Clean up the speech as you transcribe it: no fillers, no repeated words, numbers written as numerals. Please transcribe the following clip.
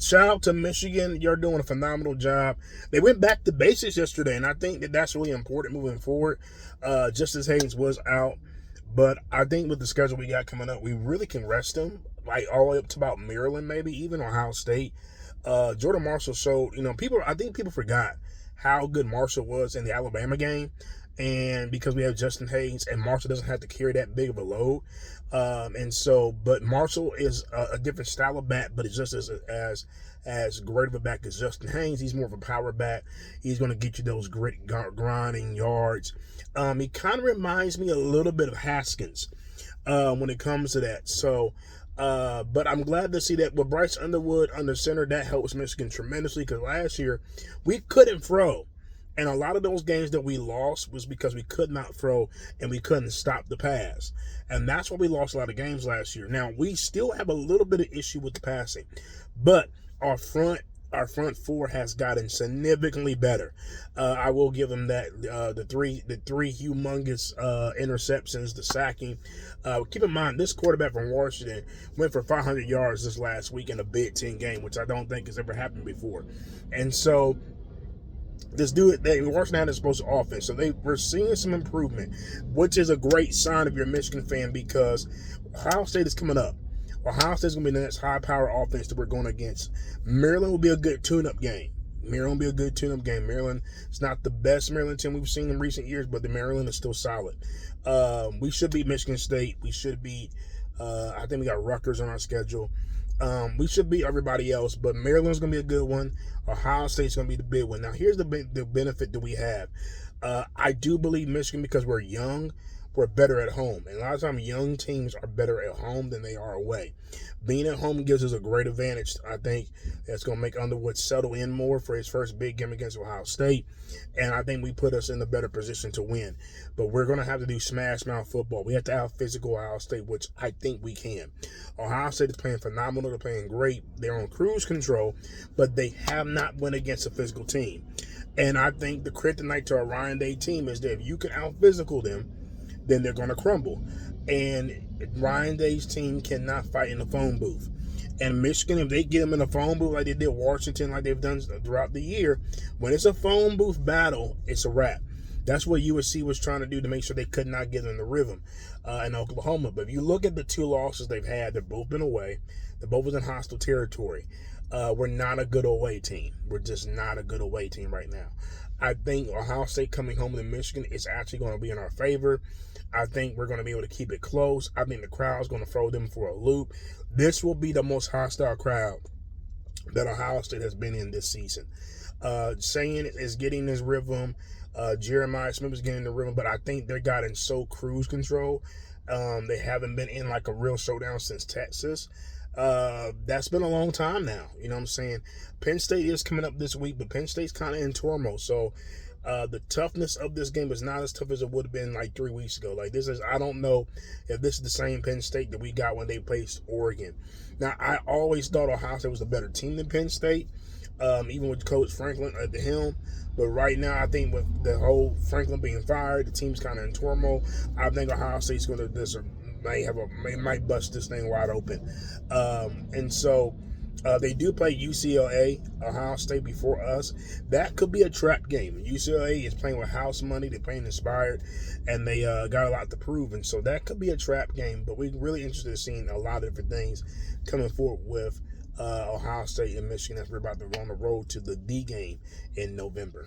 shout out to Michigan. You're doing a phenomenal job. They went back to basics yesterday, and I think that that's really important moving forward. Justice Haynes was out, but I think with the schedule we got coming up, we really can rest him, like all the way up to about Maryland, maybe even Ohio State. Jordan Marshall showed, I think people forgot how good Marshall was in the Alabama game. And because we have Justin Haynes and Marshall doesn't have to carry that big of a load. But Marshall is a different style of bat, but it's just as great of a back as Justin Haynes. He's more of a power bat. He's going to get you those grit grinding yards. He kind of reminds me a little bit of Haskins when it comes to that. But I'm glad to see that with Bryce Underwood under center, that helps Michigan tremendously because last year we couldn't throw. And a lot of those games that we lost was because we could not throw and we couldn't stop the pass. And that's why we lost a lot of games last year. Now, we still have a little bit of issue with the passing. But our front four has gotten significantly better. I will give them that. The three humongous interceptions, the sacking. Keep in mind, this quarterback from Washington went for 500 yards this last week in a Big Ten game, which I don't think has ever happened before. And so Washington had a supposed offense, so we're seeing some improvement, which is a great sign if you're a Michigan fan because Ohio State is coming up. Ohio State is going to be the next high-power offense that we're going against. Maryland will be a good tune-up game. Maryland is not the best Maryland team we've seen in recent years, but the Maryland is still solid. We should beat Michigan State. We should beat, I think we got Rutgers on our schedule. We should beat everybody else, but Maryland's going to be a good one. Ohio State's going to be the big one. Now, here's the benefit that we have. I do believe Michigan, because we're young, we're better at home. And a lot of times, young teams are better at home than they are away. Being at home gives us a great advantage. I think that's going to make Underwood settle in more for his first big game against Ohio State. And I think we put us in a better position to win. But we're going to have to do smash mouth football. We have to have physical Ohio State, which I think we can. Ohio State is playing phenomenal. They're playing great. They're on cruise control, but they have not went against a physical team. And I think the kryptonite to a Ryan Day team is that if you can out-physical them, then they're going to crumble. And Ryan Day's team cannot fight in the phone booth. And Michigan, if they get them in a phone booth like they did Washington, like they've done throughout the year, when it's a phone booth battle, it's a wrap. That's what USC was trying to do to make sure they could not get in the rhythm in Oklahoma. But if you look at the two losses they've had, they've both been away. They're both in hostile territory. We're not a good away team. We're just not a good away team right now. I think Ohio State coming home to Michigan is actually going to be in our favor. I think we're going to be able to keep it close. I think the crowd's going to throw them for a loop. This will be the most hostile crowd that Ohio State has been in this season. Saying is getting this rhythm. Jeremiah Smith is getting the rhythm, but I think they're gotten so cruise control. They haven't been in like a real showdown since Texas. That's been a long time now. You know what I'm saying? Penn State is coming up this week, but Penn State's kind of in turmoil. So the toughness of this game is not as tough as it would have been like 3 weeks ago. I don't know if this is the same Penn State that we got when they faced Oregon. Now, I always thought Ohio State was a better team than Penn State, even with Coach Franklin at the helm. But right now, I think with the whole Franklin being fired, the team's kind of in turmoil. I think Ohio State's going to might bust this thing wide open. They do play UCLA, Ohio State before us. That could be a trap game. UCLA is playing with house money. They're playing inspired, and they got a lot to prove. And so that could be a trap game. But we're really interested in seeing a lot of different things coming forward with Ohio State and Michigan as we're about to go on the road to the D game in November.